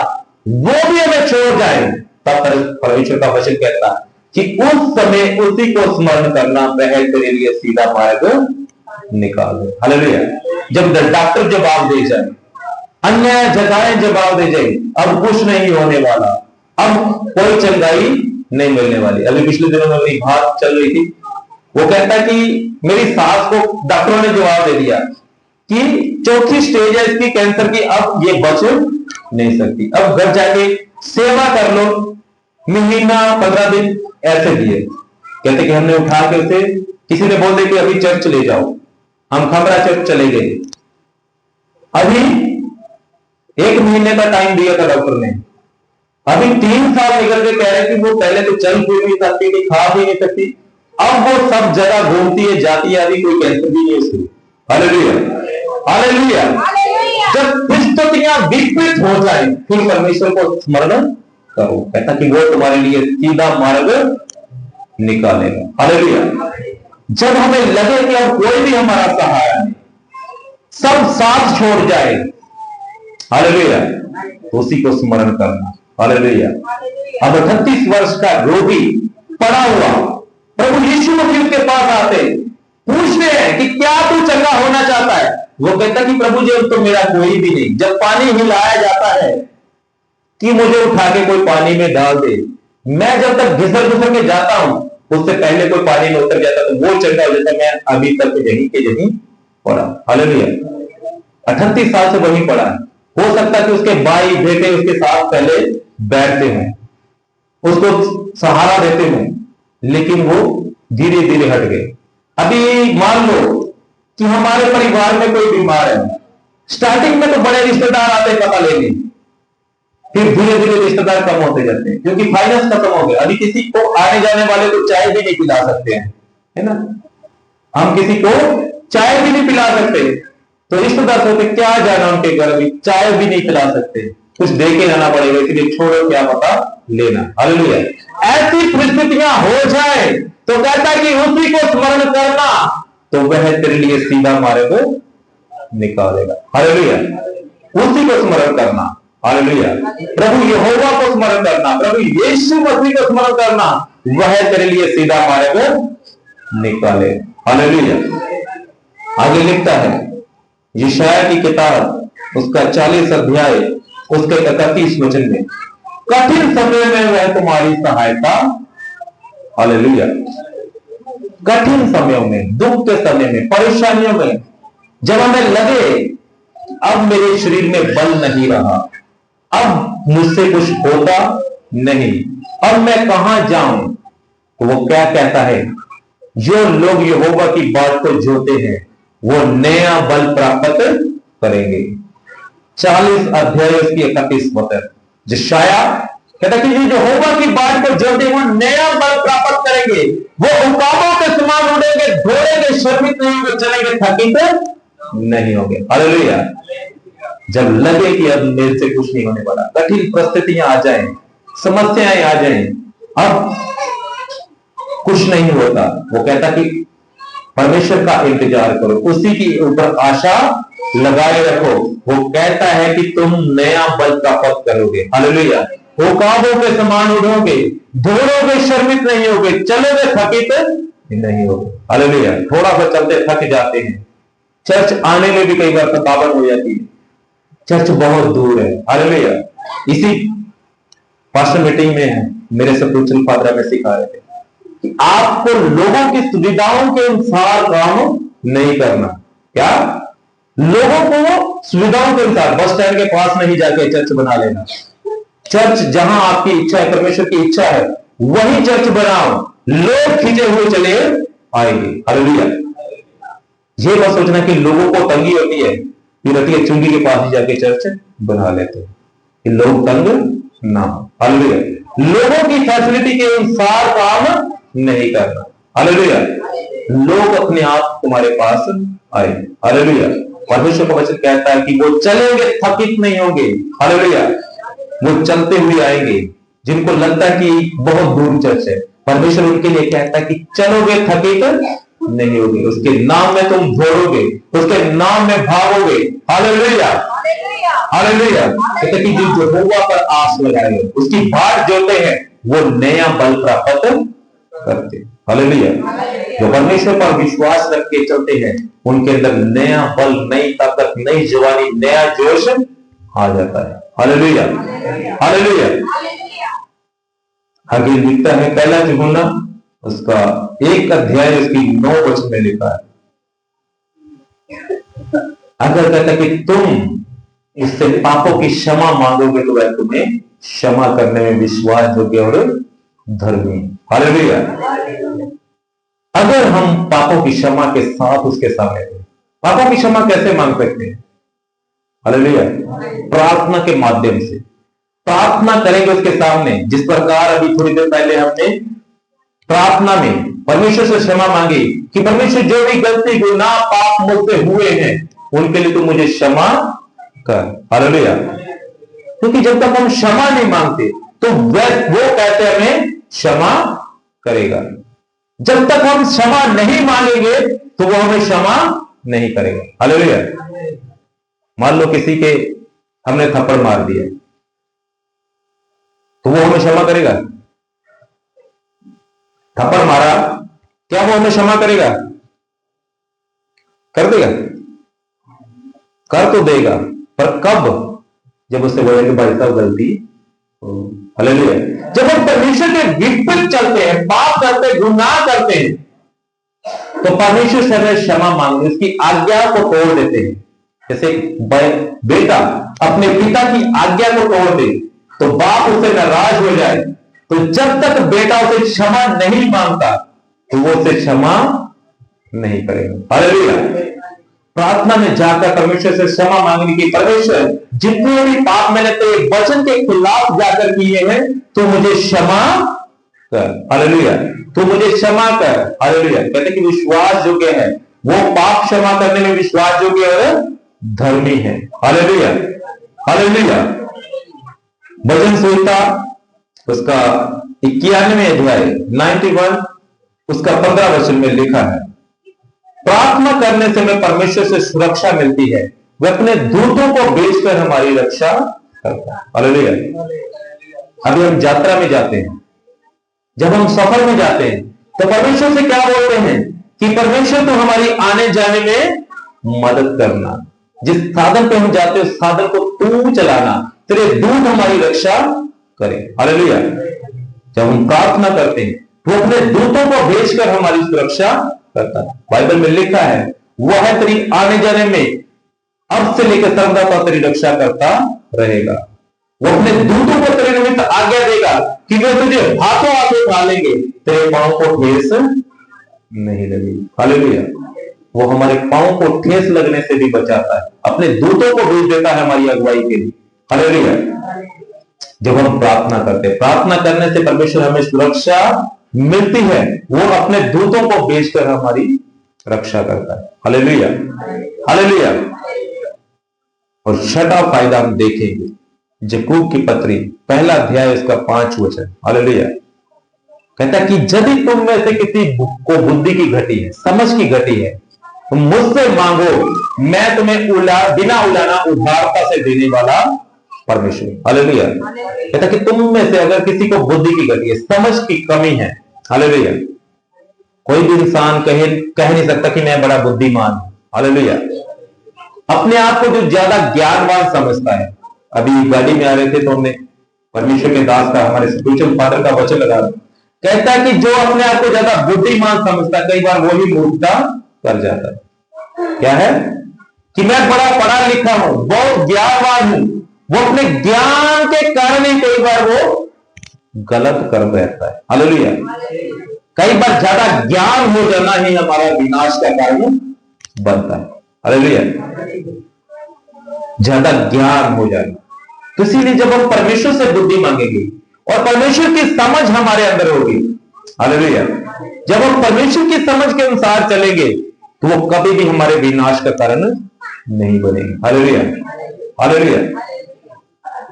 वो भी हमें छोड़ जाए, तब परमेश्वर का वचन कहता है कि उस समय उसी को स्मरण करना वह तेरे लिए सीधा मार्ग निकाल दे। हालेलुया। जब डॉक्टर जवाब दे जाए, अन्य जगहें जवाब दे जाए, अब कुछ नहीं होने वाला, अब कोई चंगाई नहीं मिलने वाली। अभी पिछले दिनों में मेरी बात चल रही थी, वो कहता कि मेरी सास को डॉक्टरों ने जवाब दे दिया कि 4थी स्टेज है इसकी कैंसर की, अब ये बच नहीं सकती, अब घर जाके सेवा कर लो, महीना 15 दिन ऐसे दिए। कहते कि हमने उठा के उसे, किसी ने बोल दिया कि अभी चर्च ले जाओ, हम खमरा चर्च चले गए। अभी 1 महीने का टाइम दिया था डॉक्टर ने, अभी 3 साल निकल के कह रहे कि वो पहले तो चल फिर नहीं सकती थी, खा भी नहीं सकती, अब वो सब जगह घूमती है, जाती है, अभी कोई कैंसर भी नहीं उसको। Hallelujah, hallelujah. जब परिस्थितियां विपरीत हो जाए, फिर परमेश्वर को स्मरण करो, कहता कि वो तुम्हारे लिए सीधा मार्ग निकालेगा। हालेलुया। जब हमें लगे कि अब कोई भी हमारा सहारा नहीं, सब साथ छोड़ जाए, हालेलुया, उसी को स्मरण करना। हालेलुया। अब 38 वर्ष का रोगी पड़ा हुआ प्रभु यीशु मसीह के पास आते, पूछते हैं कि क्या तू चंगा होना चाहता है? वो कहता कि प्रभु जी अब तो मेरा कोई भी नहीं। जब पानी हिलाया जाता है कि मुझे उठा के कोई पानी में डाल दे, मैं जब तक घिसर घिसर के जाता हूं, उससे पहले कोई पानी में उतर जाता तो वो चंगा हो जाता। मैं अभी तक यहीं के यहीं पड़ा। हालेलुया। 38 साल से वहीं पड़ा है। हो सकता है कि उसके भाई बेटे उसके साथ पहले बैठते हों, उसको सहारा देते हों, लेकिन वो धीरे धीरे हट गए। अभी मान लो कि हमारे परिवार में कोई बीमार है, स्टार्टिंग में तो बड़े रिश्तेदार आते हैं पता लेने, फिर धीरे धीरे रिश्तेदार कम होते जाते हैं क्योंकि फाइनेंस खत्म हो गया। अभी किसी को आने जाने वाले को चाय भी नहीं पिला सकते हैं, है ना, हम किसी को चाय भी नहीं पिला सकते, तो रिश्तेदार सोचते क्या जाना उनके घर में, चाय भी नहीं पिला सकते, कुछ दे के जाना पड़ेगा, इसलिए छोड़ो क्या पता लेना। हालेलुया। ऐसी परिस्थितियां हो जाए तो कहता है कि उसी को स्मरण करना तो वह तेरे लिए सीधा मार्ग निकालेगा। हालेलुया। उसी को स्मरण करना। हालेलुया। प्रभु यहोवा को स्मरण करना, प्रभु यीशु मसीह को स्मरण करना, वह तेरे लिए सीधा मार्ग निकाले। हालेलुया। आगे लिखता है यशायाह की किताब उसका 40 अध्याय उसके 31 वचन में, कठिन समय में वह तुम्हारी सहायता, हालेलुया, कठिन समयों में, दुख के समय में, परेशानियों में, जब हमें लगे अब मेरे शरीर में बल नहीं रहा, अब मुझसे कुछ होता नहीं, अब मैं कहां जाऊं, तो वो क्या कहता है, जो लोग यहोवा की बात को जोते हैं वो नया बल प्राप्त करेंगे। 40 अध्याय उसकी 31 वचन, यशायाह कहता कि जो यहोवा की बात को जोते वो नया बल प्राप्त करेंगे, वो उकाबों के समान उड़ेंगे, दौड़ेंगे, शर्मित नहीं होंगे, चलेंगे, थकित नहीं होंगे। हालेलुया। जब लगे कि अब मेरे से कुछ नहीं होने वाला, कठिन परिस्थितियां आ जाएं, समस्याएं आ जाएं, अब कुछ नहीं होता, वो कहता कि परमेश्वर का इंतजार करो, उसी की ऊपर आशा लगाए रखो। वो कहता है कि तुम नया बल प्राप्त करोगे। हालेलुया। उकाबों के समान उड़ोगे, दौड़ोगे, शर्मित नहीं होगे, चलोगे, थकित नहीं होगे। हालेलुया। थोड़ा सा चलते थक जाते हैं, चर्च आने में भी कई बार थकावट हो जाती है, चर्च बहुत दूर है। हालेलुया। इसी पास्टर मीटिंग में मेरे सप्रूचल फादर में सिखा रहे थे कि आपको लोगों की सुविधाओं के अनुसार काम नहीं करना। क्या? लोगों को सुविधाओं के अनुसार बस स्टैंड के पास नहीं जाके चर्च बना लेना। चर्च जहां आपकी इच्छा है, परमेश्वर की इच्छा है, वही चर्च बनाओ, लोग खींचे हुए चले आएंगे। हालेलुया। ये मत सोचना कि लोगों को तंगी होती है, रतिया चुंगी के पास ही जाके चर्च बना लेते हैं कि लोग तंग ना हो। हालेलुया। लोगों की फैसिलिटी के अनुसार काम नहीं करना। हालेलुया। लोग अपने आप तुम्हारे पास आए। हालेलुया। परमेश्वर का वचन कहता है कि वो चलेंगे, थकित नहीं होंगे। हालेलुया। वो चलते हुए आएंगे। जिनको लगता है कि बहुत दूर चर्च है, परमेश्वर उनके लिए कहता है कि चलोगे, थकित नहीं होगे, उसके नाम में तुम दौड़ोगे, उसके नाम में भागोगे। हालेलुया। हालेलुया। कहते कि जो यहोवा पर आस लगाए, उसकी बाट जोते हैं, वो नया बल प्राप्त करते। हालेलुया। जो परमेश्वर पर विश्वास रख के चलते हैं, उनके अंदर नया बल, नई ताकत, नई जवानी, नया जोश आ जाता है। हालेलुया। हालेलुया। आगे लिखता है पहला यूहन्ना उसका 1 अध्याय उसकी 9 वचन में लिखा है, अगर कहता कि तुम इससे पापों की क्षमा मांगोगे तो वह तुम्हें क्षमा करने में विश्वास योग्य और धर्मी। हालेलुया। अगर हम पापों की क्षमा के साथ उसके सामने थे, पापों की क्षमा कैसे मांग सकते हैं? हालेलुया। प्रार्थना के माध्यम से प्रार्थना करेंगे उसके सामने, जिस प्रकार अभी थोड़ी देर पहले हमने प्रार्थना में परमेश्वर से क्षमा मांगी कि परमेश्वर जो भी गलती, गुनाह, पाप मुझसे हुए हैं उनके लिए तू मुझे क्षमा कर। हालेलुया। क्योंकि जब तक हम क्षमा नहीं मांगते तो वो कहते हमें क्षमा करेगा। जब तक हम क्षमा नहीं मांगेंगे तो वो हमें क्षमा नहीं करेगा। हालेलुया। मान लो किसी के हमने थप्पड़ मार दिया तो वो हमें क्षमा करेगा? थप्पड़ मारा, क्या वो हमें क्षमा करेगा? कर देगा? कर तो देगा, पर कब? जब उससे बोलेंगे भाई साहब गलती। हालेलुया। जब हम परमेश्वर के विपरीत चलते हैं, पाप करते हैं, गुनाह करते हैं, तो परमेश्वर से हमें क्षमा मांगते, उसकी आज्ञा को तोड़ देते हैं। जैसे बेटा अपने पिता की आज्ञा को तोड़ दे तो बाप उससे नाराज हो जाए, तो जब तक बेटा उसे क्षमा नहीं मांगता तो वो उसे क्षमा नहीं करेगा। हालेलुया। प्रार्थना में जाकर परमेश्वर से क्षमा मांगने की, परमेश्वर जितने भी पाप मैंने तेरे वचन के खिलाफ जाकर किए हैं तो मुझे क्षमा कर। हालेलुया। तो मुझे क्षमा कर। हालेलुया। कहते कि विश्वास योग्य है, वो पाप क्षमा करने में विश्वास योग्य और धर्मी है। हालेलुया। हालेलुया। भजन संहिता उसका 91 अध्याय 91 उसका 15 वचन में लिखा है, प्रार्थना करने से हमें परमेश्वर से सुरक्षा मिलती है, वह अपने दूतों को भेजकर हमारी रक्षा करता है। हालेलुया। अभी हम यात्रा में जाते हैं, जब हम सफर में जाते हैं तो परमेश्वर से क्या बोलते हैं कि परमेश्वर तो हमारी आने जाने में मदद करना, जिस साधन पे हम जाते हैं उस साधन को तू चलाना, तेरे दूत हमारी रक्षा करें। हालेलुया। जब हम प्रार्थना करते हैं वो अपने दूतों को भेजकर हमारी सुरक्षा करता है। बाइबल में लिखा है वह है तेरी आने जाने में अब से लेकर सर्वदा तक तेरी रक्षा करता रहेगा। वो अपने दूतों को तेरे निमित्त आज्ञा देगा कि वे तुझे हाथों हाथों उठा लेंगे, तेरे पांव को ठेस नहीं लगेगी। हालेलुया। वो हमारे पांव को ठेस लगने से भी बचाता है, अपने दूतों को भेज देता है हमारी अगुवाई के लिए। हालेलुया। जब हम प्रार्थना करते हैं, प्रार्थना करने से परमेश्वर हमें सुरक्षा मिलती है, वो अपने दूतों को भेजकर हमारी रक्षा करता है। हालेलुया। हालेलुया। और छठा फायदा हम देखेंगे याकूब की पत्री पहला अध्याय उसका 5 वचन। हालेलुया। कहता है कि यदि तुम में से किसी को बुद्धि की घटी है, समझ की घटी है, तुम मुझसे मांगो, मैं तुम्हें बिना उलाना उदारता से देने वाला परमेश्वर। हालेलुया। कहता कि तुम में से अगर किसी को बुद्धि की घटी है, समझ की कमी है, हालेलुया, कोई भी इंसान कह नहीं सकता कि मैं बड़ा बुद्धिमान हूं। हालेलुया। अपने आप को जो ज्यादा ज्ञानवान समझता है, अभी गाड़ी में आ रहे थे तो हमने परमेश्वर के दास का, हमारे स्पिरिचुअल फादर का वचन लगा, कहता है कि जो अपने आप को ज्यादा बुद्धिमान समझता है कई बार वो ही मूर्खता कर जाता है। क्या है कि मैं बड़ा पढ़ा लिखा हूं, बहुत ज्ञानवान हूं, वो अपने ज्ञान के कारण ही कई बार वो गलत कर बैठता है। हालेलुया। कई बार ज्यादा ज्ञान हो जाना ही हमारा विनाश का कारण बनता है। हालेलुया। ज्यादा ज्ञान हो जाना, तो इसीलिए जब हम परमेश्वर से बुद्धि मांगेंगे और परमेश्वर की समझ हमारे अंदर होगी, हालेलुया, जब हम परमेश्वर की समझ के अनुसार चलेंगे तो वो कभी भी हमारे विनाश का कारण नहीं बनेगी। हालेलुया। हालेलुया।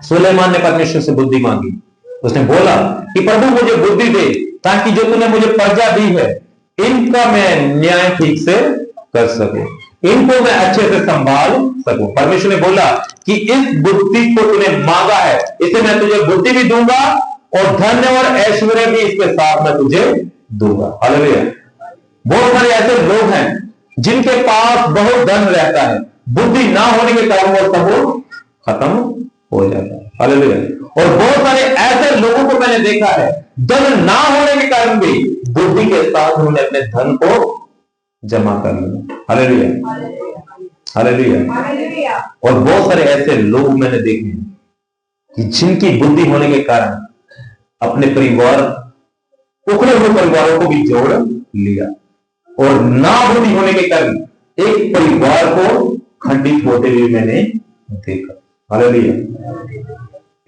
सुलेमान ने परमेश्वर से बुद्धि मांगी, उसने बोला कि प्रभु मुझे बुद्धि दे ताकि जो तूने मुझे प्रजा दी है इनका मैं न्याय ठीक से कर सकूं, इनको मैं अच्छे से संभाल सकूं। परमेश्वर ने बोला कि इस बुद्धि को तूने मांगा है, इसे मैं तुझे बुद्धि भी दूंगा और धन्य और ऐश्वर्य भी इसके साथ मैं तुझे दूंगा। हालेलुया। बहुत सारे ऐसे लोग हैं जिनके पास बहुत धन रहता है, बुद्धि ना होने के कारण वो सब खत्म हो जाता है। हालेलुया। और बहुत सारे ऐसे लोगों को मैंने देखा है, धन ना होने के कारण भी बुद्धि के साथ उन्होंने अपने धन को जमा कर लिया। हालेलुया। हालेलुया। और बहुत सारे ऐसे लोग मैंने देखे हैं कि जिनकी बुद्धि होने के कारण अपने परिवार, उखड़े हुए परिवारों को भी जोड़ लिया, और ना बुद्धि होने के कारण एक परिवार को खंडित होते हुए मैंने देखा। हालेलुया।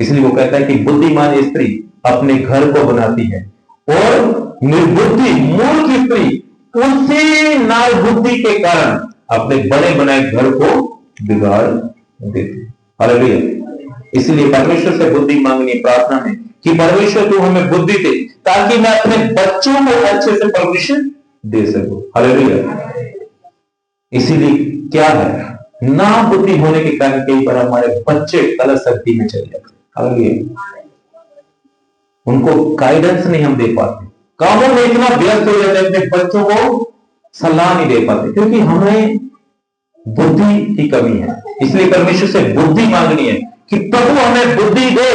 इसलिए वो कहता है कि बुद्धिमान स्त्री अपने घर को बनाती है और निर्बुद्धि मूर्ख स्त्री उसी नाबुद्धि के कारण अपने बने बनाए घर को बिगाड़ देती है। हालेलुया। इसलिए परमेश्वर से बुद्धि मांगनी प्रार्थना में कि परमेश्वर तू हमें बुद्धि दे ताकि मैं अपने बच्चों को अच्छे से परमिशन दे सकूं। हालेलुया। इसीलिए क्या है, ना बुद्धि होने के कारण कई बार हमारे बच्चे गलत शक्ति में चले जाते हैं। हालेलुया। उनको गाइडेंस नहीं हम दे पाते, कामों में इतना व्यस्त हो जाते हैं, अपने बच्चों को सलाह नहीं दे पाते, क्योंकि हमें बुद्धि की कमी है। इसलिए परमेश्वर से बुद्धि मांगनी है कि प्रभु हमें बुद्धि दे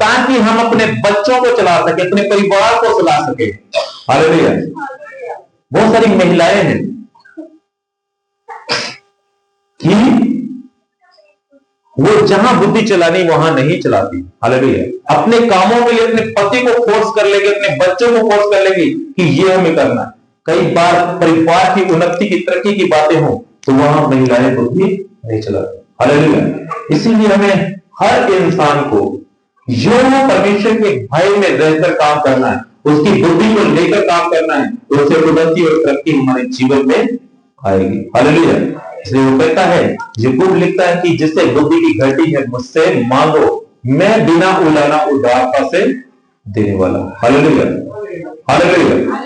ताकि हम अपने बच्चों को चला सके, अपने परिवार को चला सके। हालेलुया। बहुत सारी महिलाएं हैं कि वो जहां बुद्धि चलानी वहां नहीं चलाती। हालेलुया। अपने कामों के लिए अपने पति को फोर्स कर लेगी, अपने बच्चों को फोर्स कर लेगी कि ये हमें करना है। कई बार परिवार की उन्नति की, तरक्की की बातें हो तो वहां महिलाएं बुद्धि नहीं चलाती। हालेलुया। इसीलिए हमें हर इंसान को जो परमेश्वर के भय में रहकर काम करना है, उसकी बुद्धि को लेकर काम करना है, तो उससे उन्नति और तरक्की हमारे जीवन में आएगी। हालेलुया। इसलिए वो कहता है, याकूब लिखता है कि जिससे बुद्धि की घटी है मुझसे मांगो, मैं बिना उलाना उदारता से देने वाला। हालेलुया। हालेलुया।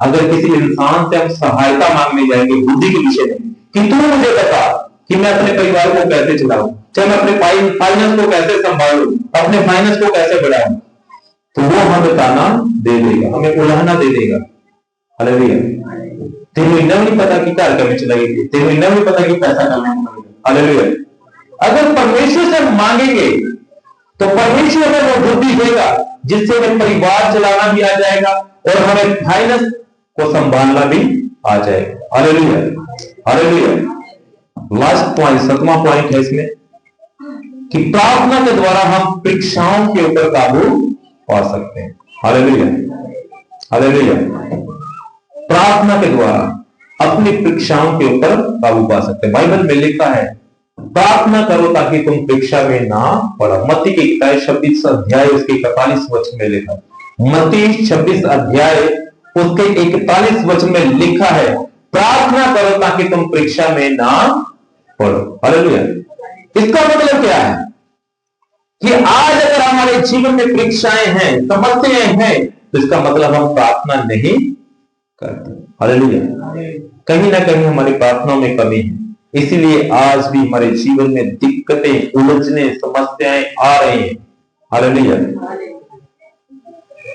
अगर किसी इंसान से हम सहायता मांगने जाएंगे बुद्धि के विषय में कि तू मुझे बता कि मैं अपने परिवार को कैसे चलाऊं, चाहे मैं अपने फाइनेंस को कैसे संभालूं, अपने फाइनेंस को कैसे बढ़ाऊं, तो वो हमें ताना दे देगा, हमें उलाहना दे देगा। हालेलुया। तेरे इतना नहीं पता कि घर कभी चलाएगी, तेरे इतना नहीं पता कि पैसा कमाना। हालेलुया। अगर परमेश्वर से मांगेंगे तो परमेश्वर हमें वो बुद्धि देगा जिससे हमें परिवार चलाना भी आ जाएगा और हमें फाइनेंस को संभालना भी आ जाएगा। हालेलुया। हालेलुया। लास्ट पॉइंट, 7वां पॉइंट है इसमें कि प्रार्थना के द्वारा हम परीक्षाओं के ऊपर काबू पा सकते हैं। हालेलुया। हालेलुया। प्रार्थना के द्वारा अपनी परीक्षाओं के ऊपर काबू पा सकते हैं। बाइबल में लिखा है प्रार्थना करो ताकि तुम परीक्षा में ना पड़ो। मत्ती की 26 अध्याय उसके 41 वचन में लिखा है। मत्ती 26 अध्याय उसके 41 वचन में लिखा है प्रार्थना करो ताकि तुम परीक्षा में ना पड़ो। हालेलुया। इसका मतलब क्या है कि आज अगर हमारे जीवन में परीक्षाएं हैं, समस्याएं हैं, तो इसका मतलब हम प्रार्थना नहीं करते। हालेलुया। कहीं ना कहीं हमारी प्रार्थनाओं में कमी है, इसीलिए आज भी हमारे जीवन में दिक्कतें, उलझने, समस्याएं आ रही हैं। हालेलुया।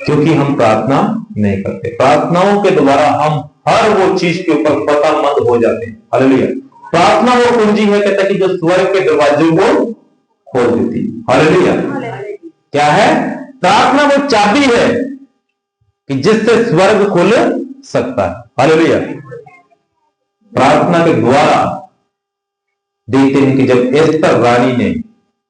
क्योंकि हम प्रार्थना नहीं करते। प्रार्थनाओं के द्वारा हम हर वो चीज के ऊपर फतेहमंद हो जाते हैं। हालेलुया। प्रार्थना वो कुंजी है कहता कि जो स्वर्ग के दरवाजे को खोल देती है। हालेलुया। क्या है? प्रार्थना वो चाबी है कि जिससे स्वर्ग खुल सकता है। हालेलुया। प्रार्थना के द्वारा देखते हैं कि जब एस्तर रानी ने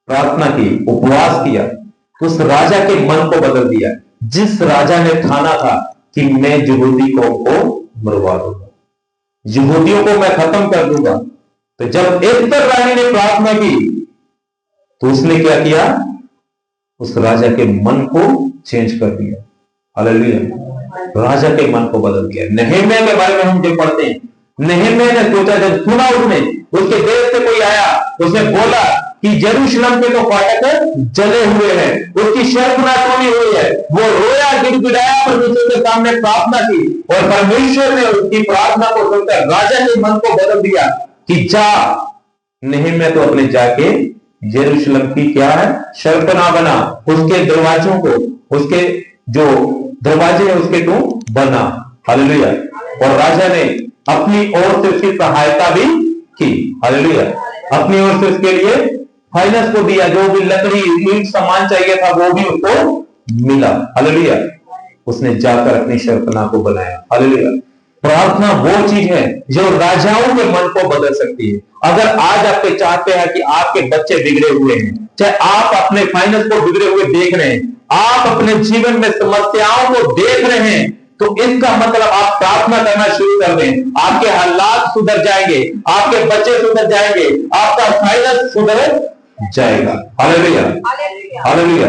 प्रार्थना की, उपवास किया, तो उस राजा के मन को बदल दिया। जिस राजा ने ठाना था कि मैं यहूदी को मरवा दूंगा, यहूदियों को मैं खत्म कर दूंगा, तो जब एस्तर रानी ने प्रार्थना की तो उसने क्या किया? उस राजा के मन को चेंज कर दिया। हालेलुया। राजा के मन को बदल दिया। नहम्याह के बारे में हम जब पढ़ते हैं, नहम्याह ने सोचा, जब सुना उसने, उसके देश से कोई आया, उसने बोला कि यरूशलेम के तो फाटक जले हुए हैं, उसकी शर्मनाक होनी हुई है। वो रोया, गिड़गिड़ाया, परमेश्वर के सामने प्रार्थना की और परमेश्वर ने उसकी प्रार्थना को सुनकर राजा के मन को बदल दिया कि जा, नहम्याह तो अपने जाके यरूशलेम की क्या है? शर्पना बना, उसके दरवाजों को, उसके जो दरवाजे है उसके तू बना। हालेलुया। और राजा ने अपनी ओर से उसकी सहायता भी की। हालेलुया। अपनी ओर से उसके लिए फाइनेंस को दिया, जो भी लकड़ी, ईंट, सामान चाहिए था वो भी उसको मिला। हालेलुया। उसने जाकर अपनी शर्पना को बनाया। हालेलुया। प्रार्थना वो चीज है जो राजाओं के मन को बदल सकती है। अगर आज आपके चाहते हैं कि आपके बच्चे बिगड़े हुए हैं, चाहे आप अपने फाइनेंस को बिगड़े हुए देख रहे हैं, आप अपने जीवन में समस्याओं को देख रहे हैं, तो इसका मतलब आप प्रार्थना करना शुरू कर दें, आपके हालात सुधर जाएंगे, आपके बच्चे सुधर जाएंगे, आपका फाइनेंस सुधर जाएगा। हालेलुया। हालेलुया।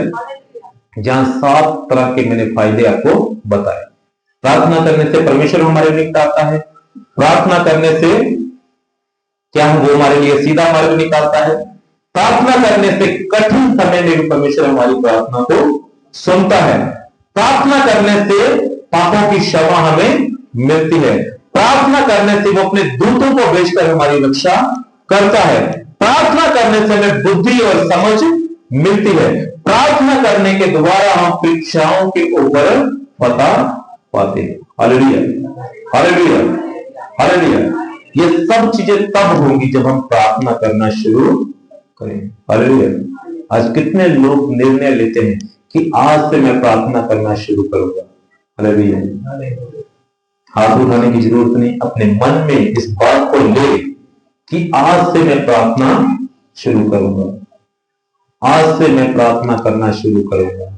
जहां 7 तरह के मैंने फायदे आपको बताए। प्रार्थना करने से परमेश्वर हमारे निकट आता है। प्रार्थना करने से क्या वो हमारे लिए सीधा मार्ग निकालता है। प्रार्थना करने से कठिन समय में भी परमेश्वर हमारी प्रार्थना को सुनता है। प्रार्थना करने से पापों की क्षमा हमें मिलती है। प्रार्थना करने से वो अपने दूतों को भेजकर हमारी रक्षा करता है। प्रार्थना करने से हमें बुद्धि और समझ मिलती है। प्रार्थना करने के द्वारा हम परीक्षाओं के ऊपर पता पाते हैं। हालेलुया। हालेलुया। हालेलुया। ये सब चीजें तब होंगी जब हम प्रार्थना करना शुरू करें। हालेलुया। आज कितने लोग निर्णय लेते हैं कि आज से मैं प्रार्थना करना शुरू करूंगा। हालेलुया। हाथ उठाने की जरूरत नहीं, अपने मन में इस बात को ले कि आज से मैं प्रार्थना शुरू करूंगा, आज से मैं प्रार्थना करना शुरू करूंगा।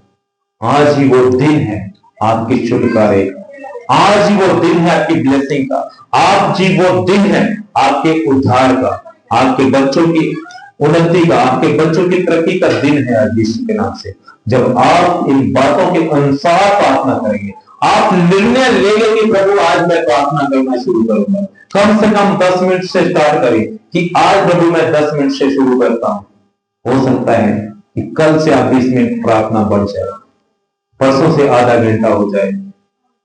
आज ही वो दिन है आपकी छुटकारे का, आज ही वो दिन है आपकी ब्लेसिंग का, आज ही वो दिन है आपके उद्धार का, आपके बच्चों की उन्नति का, आपके बच्चों की तरक्की का दिन है आज यीशु के नाम से। जब आप इन बातों के अनुसार प्रार्थना करेंगे, आप निर्णय लेंगे कि प्रभु आज मैं प्रार्थना करना शुरू करूंगा। कम से कम 10 मिनट से स्टार्ट करें कि आज प्रभु मैं 10 मिनट से शुरू करता हूं। हो सकता है कि कल से आप 20 मिनट प्रार्थना बढ़ जाए, परसों से आधा घंटा हो जाए,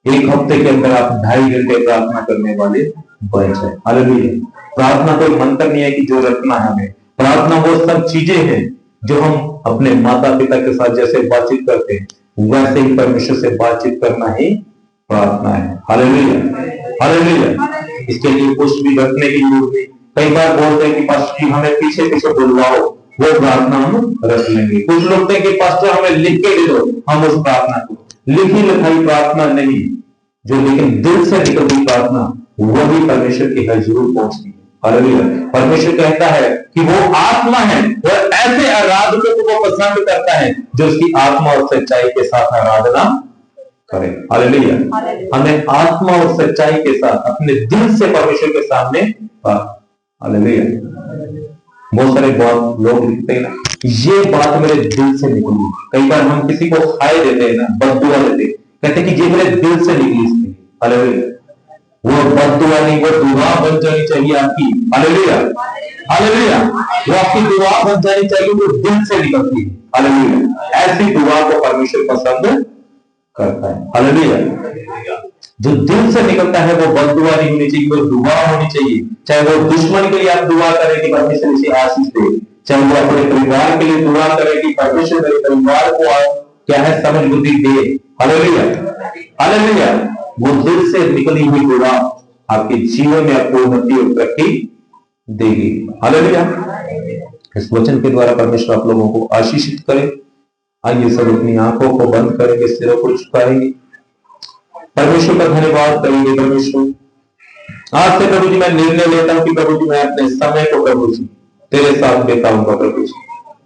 एक हफ्ते के अंदर आप 2.5 घंटे प्रार्थना करने वाले बन जाए। हालेलुया। प्रार्थना कोई मंत्र नहीं है कि जो रटना है हमें। प्रार्थना वो सब चीजें हैं जो हम अपने माता पिता के साथ जैसे बातचीत करते हैं वैसे ही परमेश्वर से बातचीत करना ही प्रार्थना है। Hallelujah, hallelujah. इसके लिए कुछ भी रखने की जरूरत नहीं। कई बार बोलते हैं कि पास्टर जी हमें पीछे पीछे बुलवाओ, वो प्रार्थना हम रख लेंगे। कुछ लोग कहते हैं कि पास्टर हमें लिख के दे दो, हम उस प्रार्थना को लिखी लिखाई प्रार्थना नहीं, जो लेकिन दिल से निकलती प्रार्थना वही परमेश्वर की हजूर पहुंचती है। हालेलुया। परमेश्वर कहता है कि वो आत्मा है और ऐसे आराधकों को वो पसंद करता है जो उसकी आत्मा और सच्चाई के साथ आराधना करे। हालेलुया। हमें आत्मा और सच्चाई के साथ अपने दिल से परमेश्वर के सामने, हालेलुया। बहुत सारे बात लोग लिखते हैं ना, ये बात मेरे दिल से निकली। कई बार हम किसी को खाए देते हैं ना, बददुआ देते, कहते हैं कि ये मेरे दिल से निकली इसकी। हालेलुया। वो बददुआ नहीं, वो दुआ बन जानी चाहिए आपकी। Hallelujah, hallelujah. वो आपकी दुआ बन जानी चाहिए, वो दिल से निकलती है। हालेलुया। ऐसी दुआ को परमेश्वर पसंद करता है। हालेलुया। जो दिल से निकलता है वो बददुआ नहीं होनी चाहिए, वो दुआ होनी चाहिए। चाहे वो दुश्मन के लिए आप दुआ करें कि परमेश्वर इसे आशीष दे, चाहे वो अपने परिवार के लिए दुआ करें कि परमेश्वर मेरे परिवार को क्या है समझ बुद्धि दे। Hallelujah, hallelujah. वो दिल से निकली हुई दुआ आपके जीवन में आपको उन्नति और तरक्की देगी। हालेलुया। इस वचन के द्वारा परमेश्वर आप लोगों को आशीषित करे। आइए सब अपनी आंखों को बंद करेंगे, सिरों को झुकाएंगे, परमेश्वर का धन्यवाद करेंगे। परमेश्वर आज से प्रभु जी मैं निर्णय लेता हूं कि प्रभु जी मैं अपने समय को प्रभु जी तेरे साथ बिताऊंगा। प्रभु जी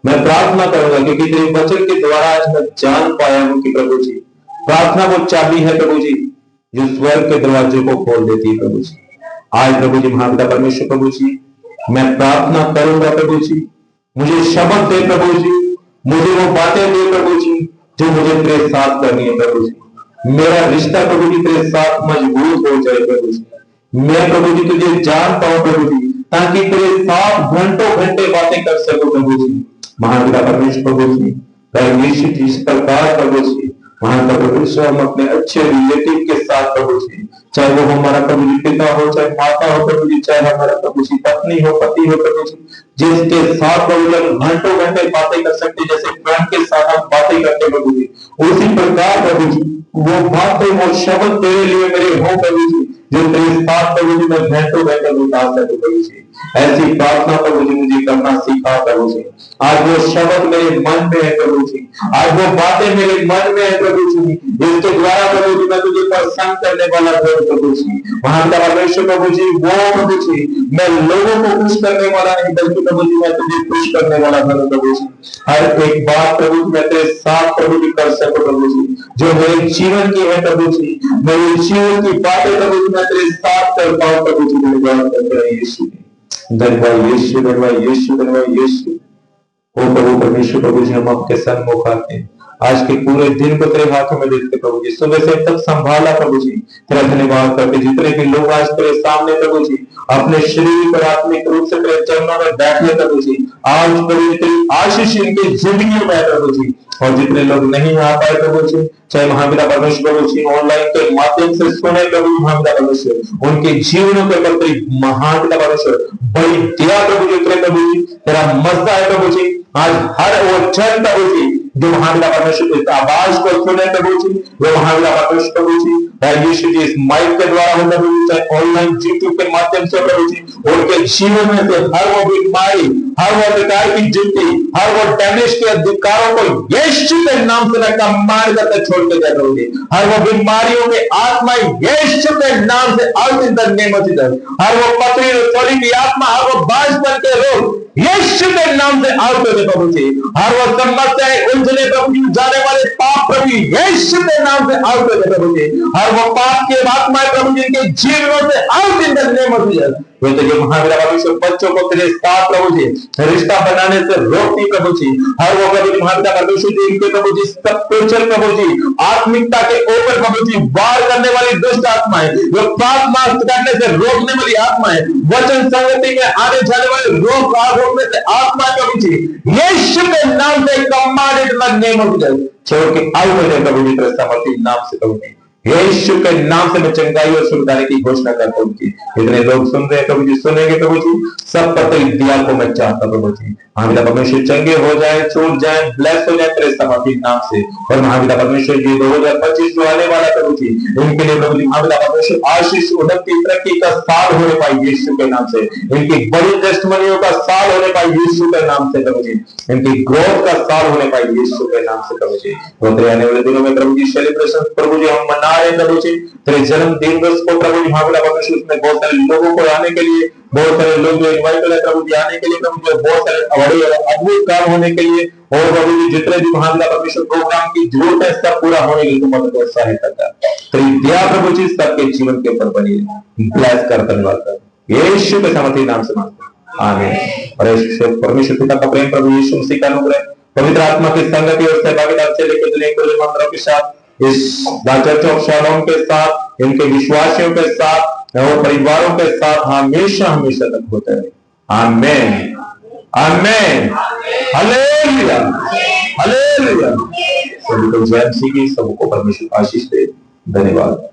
मैं प्रार्थना करूंगा क्योंकि तेरे वचन के द्वारा आज मैं जान पाया हूं कि प्रभु जी प्रार्थना वो चाबी है प्रभु जी जो स्वर्ग के दरवाजे को खोल देती है। प्रभु जी आज प्रभु जी महापिता परमेश्वर प्रभु जी मैं प्रार्थना करूंगा। प्रभु जी मुझे शब्द दे प्रभु जी, मुझे वो बातें दे प्रभु जी जो मुझे तेरे साथ करनी है। प्रभु जी मेरा रिश्ता प्रभु जी तेरे साथ मजबूत हो जाए। प्रभु जी मैं प्रभु जी तुझे जान पाऊं प्रभु जी, ताकि तेरे साथ घंटों घंटे बातें कर सकूं। प्रभु जी महापिता परमेश्वर प्रभु जी परमेश्वर जी इस प्रकार प्रभु जी महापिता परमेश्वर हम अपने अच्छे रिलेटिव के साथ प्रभु जी, चाहे वो हमारा प्रभु जी पिता हो, चाहे माता हो प्रभु जी, चाहे हमारा प्रभु जी पत्नी हो, पति हो प्रभु जी, जिसके साथ प्रभु जी हम घंटों घंटे बातें कर सकते, जैसे फ्रेंड के साथ हम बातें करते प्रभु जी, उसी प्रकार प्रभु जी वो बातें वो शब्द तेरे लिए मेरे हो प्रभु जी, जो तेरे साथ प्रभु जी मैं घंटों घंटे बिता सकूं प्रभु जी। ऐसी प्रार्थना प्रभु जी मुझे करना सीखा प्रभु जी। आज वो शब्द मेरे मन में है प्रभु जी, आज वो बातें मेरे मन में है प्रभु जी, जिसके द्वारा प्रभु जी मैं तुझे प्रसन्न करने वाला प्रभु जी। वहां का परमेश्वर प्रभु जी वो प्रभु जी मैं लोगों को खुश करने वाला नहीं, बल्कि प्रभु जी मैं तुझे खुश करने वाला प्रभु जी। हर एक बात प्रभु जी मैं तेरे साथ प्रभु जी कर सकूं प्रभु जी, जो मेरे जीवन की है प्रभु जी, मेरे जीवन की बातें प्रभु जी मैं तेरे साथ कर पाऊं प्रभु जी। धन्यवाद करते हैं यीशु, धन्यवाद यीशु, धन्यवाद यीशु, धन्यवाद यीशु। ओ प्रभु परमेश्वर प्रभु जी हम आपके सन्मुख आते हैं, आज के पूरे दिन को तेरे हाथों में देते प्रभु जी, सुबह से तक संभाला प्रभु जी, तेरा धन्यवाद करते। जितने भी लोग आज तेरे सामने प्रभु जी अपने शरीर पर आत्मिक रूप से तेरे चरणों में बैठे प्रभु जी, आज प्रभु जी तेरी आशीष इनकी जिंदगी में प्रभु जी, और जितने लोग नहीं आ पाए प्रभु जी, चाहे महापिता परमेश्वर प्रभु जी ऑनलाइन के माध्यम से सुने प्रभु महापिता परमेश्वर, उनके जीवनों के प्रति महापिता परमेश्वर बड़ी दया प्रभु जी उतरे प्रभु जी, तेरा मज़ा है प्रभु जी। आज हर वो जन प्रभु जी जो महापिता परमेश्वर इस आवाज को सुने प्रभु जी, वो महापिता परमेश्वर प्रभु जी यीशु जी इस माइक के द्वारा हो प्रभु जी, चाहे ऑनलाइन यूट्यूब के माध्यम से प्रभु जी, उनके जीवन में से हर वो बीमारी, हर वो अधिकार की जिंदगी, हर वो डैमेज के अधिकारों को यीशु के नाम से मैं कमांड करके छोड़ के जा रहा हूँ। हर वो बीमारियों के आत्मा यीशु के नाम से out in the name of Jesus. हर वो पकड़ी चोरी की आत्मा, हर वो बांझपन के रोग यीशु के नाम से आउट हो प्रभु जी। हर वो समस्याएं उलझने प्रभु जी, जाने वाले पाप प्रभु यीशु के नाम से आउट हो प्रभु जी। हर वो पाप के आत्माएं प्रभु जी के जीवनों से out in the name of Jesus. वे तो ये महावीरा परमेश्वर बच्चों को तेरे साथ प्रभु जी रिश्ता बनाने से रोकती प्रभु जी, हर वो प्रभु महावीरा परमेश्वर जी इनके प्रभु जी स्पिरिचुअल प्रभु जी आत्मिकता के ऊपर प्रभु जी वार करने वाली दुष्ट आत्माएं, जो पाप मार्ग करने से रोकने वाली आत्माएं, वचन संगति में आने जाने वाले रोग रोकने से आत्मा प्रभु जी यीशु के नाम से commanded in the name of Jesus छोड़ के आउट हो जाए प्रभु जी, तेरे सामर्थ्य नाम से प्रभु जी। यीशु के नाम से मैं चंगाई और सुधार की घोषणा करता हूँ जी। इतने लोग सुन रहे हैं प्रभु जी, सुनेंगे प्रभु जी, सब पर दिया को मैं चाहता प्रभु जी। महापिता परमेश्वर चंगे हो जाए, छूट जाए, ब्लेस हो जाए तेरे समर्पित नाम से। और महापिता परमेश्वर जी 2025 जो आने वाला प्रभु जी, इनके लिए प्रभु जी महापिता परमेश्वर आशीष, उन्नति, तरक्की का साल होने पाए यीशु के नाम से। इनकी बड़ी टेस्टमनियों का साल होने पाए यीशु के नाम से प्रभु जी। इनकी ग्रोथ का साल होने पाए यीशु के नाम से प्रभु जी। होते आने वाले दिनों में प्रभु जी सेलिब्रेशन प्रभु जी हम मना रहे हैं प्रभु जी। तेरे जन्मदिन को प्रभु जी महापिता परमेश्वर में बहुत सारे लोगों को आने के लिए, बहुत सारे लोग जो इनवाइट कर प्रभु जी आने के लिए प्रभु जी, बहुत सारे बड़े अद्भुत काम होने के लिए, और प्रभु जी जितने भी महापिता परमेश्वर प्रोग्राम की जरूरत है सब पूरा होने के लिए तुम मदद और सहायता कर। तेरी दया प्रभु जी सबके जीवन के ऊपर बनी रहे। ब्लेस कर, धन्यवाद कर, यीशु के सामर्थ्य नाम से मांगते हैं, आमीन। और परमेश्वर पिता का प्रेम, प्रभु यीशु मसीह का अनुग्रह, पवित्र आत्मा की संगति और सहभागिता से लेकर दुनिया के मंदिरों के साथ, इस चर्च ऑफ शालोम के साथ, इनके विश्वासियों के साथ और परिवारों के साथ हमेशा हमेशा तक होते रहे। आमीन, आमीन, हालेलुया, हालेलुया। सभी को जय मसीह की, सबको परमेश्वर आशीष दे। धन्यवाद।